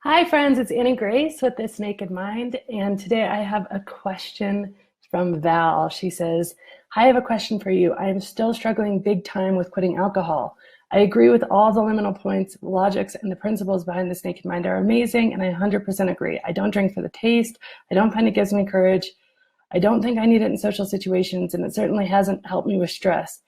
Hi, friends. It's Annie Grace with This Naked Mind. And today I have a question from Val. She says, Hi, I have a question for you. I am still struggling big time with quitting alcohol. I agree with all the liminal points, logics, and the principles behind This Naked Mind are amazing, and I 100% agree. I don't drink for the taste. I don't find it gives me courage. I don't think I need it in social situations, and it certainly hasn't helped me with stress.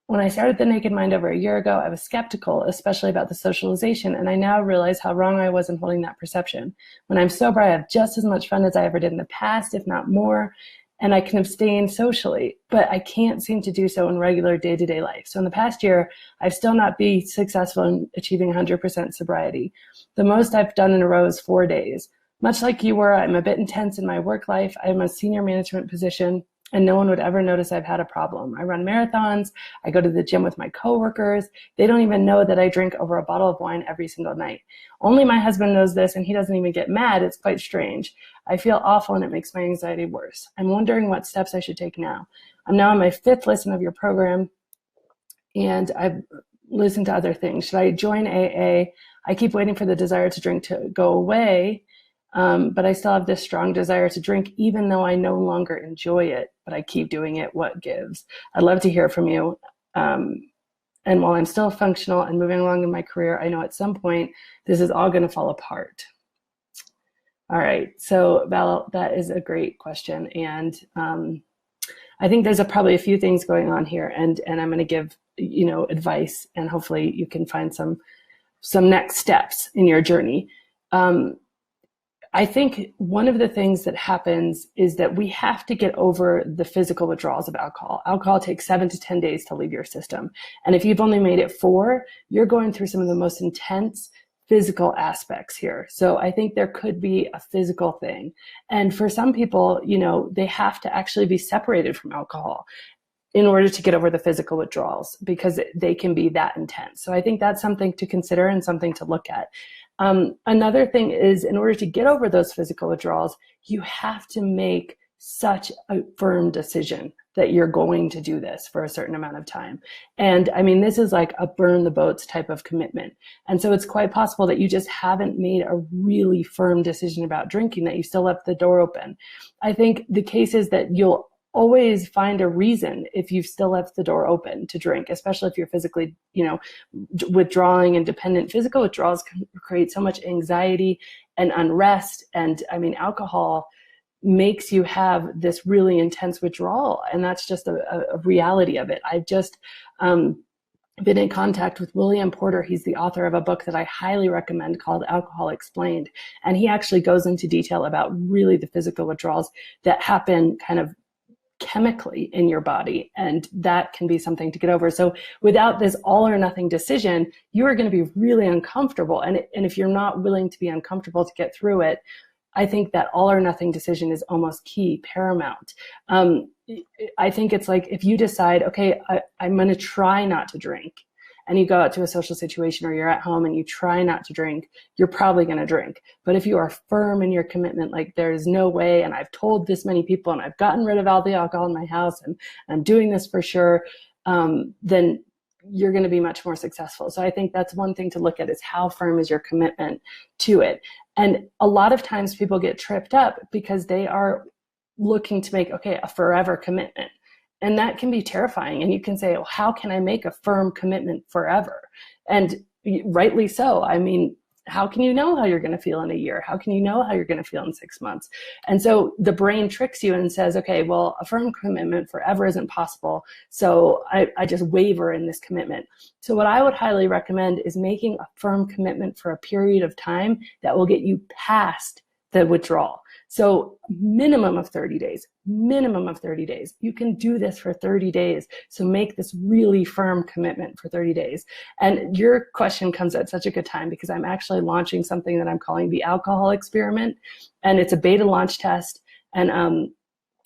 When I started The Naked Mind over a year ago, I was skeptical, especially about the socialization, and I now realize how wrong I was in holding that perception. When I'm sober, I have just as much fun as I ever did in the past, if not more, and I can abstain socially, but I can't seem to do so in regular day-to-day life. So in the past year, I've still not been successful in achieving 100% sobriety. The most I've done in a row is 4 days. Much like you were, I'm a bit intense in my work life. I'm a senior management position, and no one would ever notice I've had a problem. I run marathons. I go to the gym with my coworkers. They don't even know that I drink over a bottle of wine every single night. Only my husband knows this, and he doesn't even get mad. It's quite strange. I feel awful, and it makes my anxiety worse. I'm wondering what steps I should take now. I'm now on my 5th listen of your program, and I've listened to other things. Should I join AA? I keep waiting for the desire to drink to go away, but I still have this strong desire to drink, even though I no longer enjoy it, but I keep doing it. What gives? I'd love to hear from you. And while I'm still functional and moving along in my career, I know at some point this is all going to fall apart. All right. So Val, that is a great question. And I think there's probably a few things going on here, and I'm going to give, advice, and hopefully you can find some next steps in your journey. I think one of the things that happens is that we have to get over the physical withdrawals of alcohol. Alcohol takes 7 to 10 days to leave your system. And if you've only made it 4, you're going through some of the most intense physical aspects here. So I think there could be a physical thing. And for some people, they have to actually be separated from alcohol in order to get over the physical withdrawals, because they can be that intense. So I think that's something to consider and something to look at. Another thing is, in order to get over those physical withdrawals, you have to make such a firm decision that you're going to do this for a certain amount of time. And I mean, this is like a burn the boats type of commitment. And so it's quite possible that you just haven't made a really firm decision about drinking, that you still left the door open. I think the case is that you'll always find a reason if you've still left the door open to drink, especially if you're physically, withdrawing and dependent. Physical withdrawals can create so much anxiety and unrest. And I mean, alcohol makes you have this really intense withdrawal. And that's just a reality of it. I've just been in contact with William Porter. He's the author of a book that I highly recommend called Alcohol Explained. And he actually goes into detail about really the physical withdrawals that happen kind of chemically in your body, and that can be something to get over. So without this all or nothing decision, you are going to be really uncomfortable. And if you're not willing to be uncomfortable to get through it, I think that all or nothing decision is almost key, paramount. I think it's like, if you decide, okay, I'm going to try not to drink, and you go out to a social situation or you're at home and you try not to drink, you're probably going to drink. But if you are firm in your commitment, like there is no way, and I've told this many people, and I've gotten rid of all the alcohol in my house, and I'm doing this for sure, then you're going to be much more successful. So I think that's one thing to look at, is how firm is your commitment to it. And a lot of times people get tripped up because they are looking to make, a forever commitment. And that can be terrifying. And you can say, well, how can I make a firm commitment forever? And rightly so. I mean, how can you know how you're going to feel in a year? How can you know how you're going to feel in 6 months? And so the brain tricks you and says, okay, well, a firm commitment forever isn't possible. So I just waver in this commitment. So what I would highly recommend is making a firm commitment for a period of time that will get you past the withdrawal. So minimum of 30 days, minimum of 30 days. You can do this for 30 days. So make this really firm commitment for 30 days. And your question comes at such a good time, because I'm actually launching something that I'm calling the alcohol experiment. And it's a beta launch test. And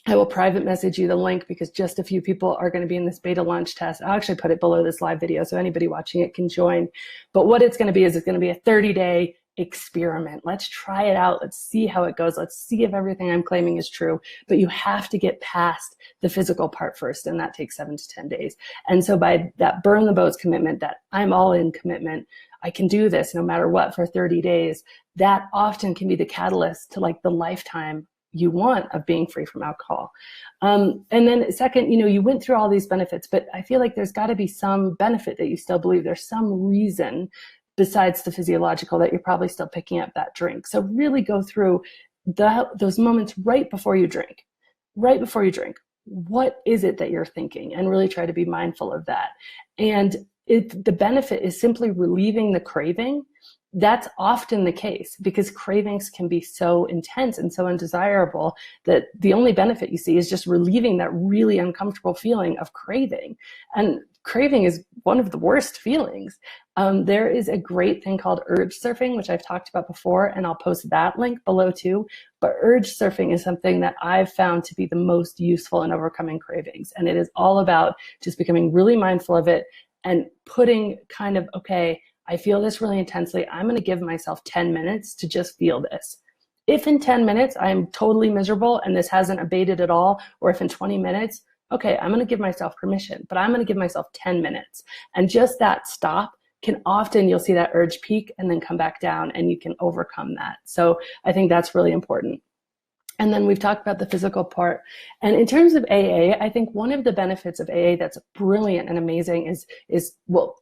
I will private message you the link, because just a few people are going to be in this beta launch test. I'll actually put it below this live video so anybody watching it can join. But what it's going to be is, it's going to be a 30-day experiment. Let's try it out. Let's see how it goes. Let's see if everything I'm claiming is true. But you have to get past the physical part first, and that takes 7 to 10 days. And so by that burn the boats commitment, that I'm all in commitment, I can do this no matter what for 30 days, that often can be the catalyst to like the lifetime you want of being free from alcohol. And then second, you went through all these benefits, but I feel like there's got to be some benefit that you still believe. There's some reason besides the physiological that you're probably still picking up that drink. So really go through those moments right before you drink. What is it that you're thinking? And really try to be mindful of that. And the benefit is simply relieving the craving. That's often the case because cravings can be so intense and so undesirable that the only benefit you see is just relieving that really uncomfortable feeling of craving. And craving is one of the worst feelings. There is a great thing called urge surfing, which I've talked about before, and I'll post that link below too. But urge surfing is something that I've found to be the most useful in overcoming cravings. And it is all about just becoming really mindful of it and putting kind of, okay, I feel this really intensely. I'm going to give myself 10 minutes to just feel this. If in 10 minutes I'm totally miserable and this hasn't abated at all, or if in 20 minutes, okay, I'm going to give myself permission, but I'm going to give myself 10 minutes. And just that stop can often, you'll see that urge peak and then come back down and you can overcome that. So I think that's really important. And then we've talked about the physical part. And in terms of AA, I think one of the benefits of AA that's brilliant and amazing is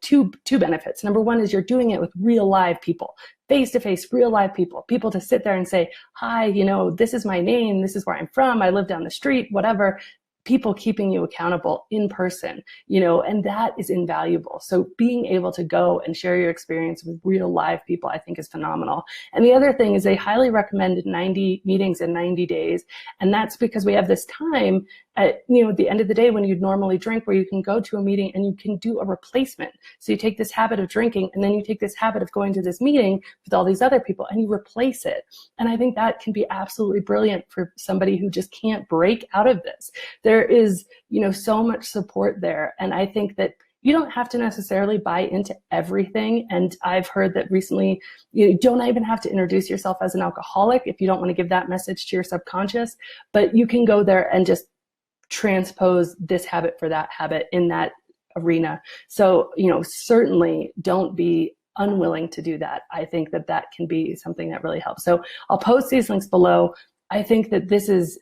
two benefits. Number one is you're doing it with real live people, face-to-face, real live people to sit there and say, hi, this is my name, this is where I'm from, I live down the street, whatever. People keeping you accountable in person, and that is invaluable. So being able to go and share your experience with real live people, I think is phenomenal. And the other thing is they highly recommend 90 meetings in 90 days. And that's because we have this time at the end of the day when you'd normally drink where you can go to a meeting and you can do a replacement. So you take this habit of drinking and then you take this habit of going to this meeting with all these other people and you replace it. And I think that can be absolutely brilliant for somebody who just can't break out of this. There is, so much support there. And I think that you don't have to necessarily buy into everything. And I've heard that recently, you don't even have to introduce yourself as an alcoholic if you don't want to give that message to your subconscious, but you can go there and just transpose this habit for that habit in that arena. So, certainly don't be unwilling to do that. I think that can be something that really helps. So I'll post these links below. I think that this is,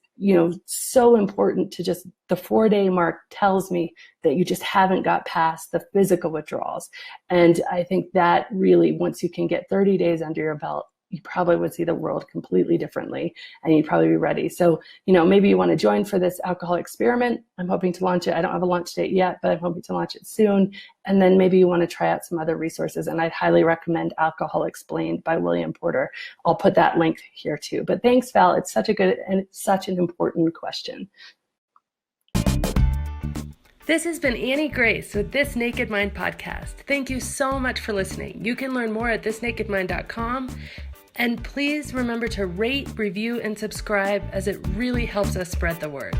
so important to just the 4-day mark tells me that you just haven't got past the physical withdrawals. And I think that really, once you can get 30 days under your belt, you probably would see the world completely differently and you'd probably be ready. So, maybe you want to join for this alcohol experiment. I'm hoping to launch it. I don't have a launch date yet, but I'm hoping to launch it soon. And then maybe you want to try out some other resources. And I'd highly recommend Alcohol Explained by William Porter. I'll put that link here too. But thanks, Val. It's such a good and it's such an important question. This has been Annie Grace with This Naked Mind podcast. Thank you so much for listening. You can learn more at thisnakedmind.com. And please remember to rate, review, and subscribe as it really helps us spread the word.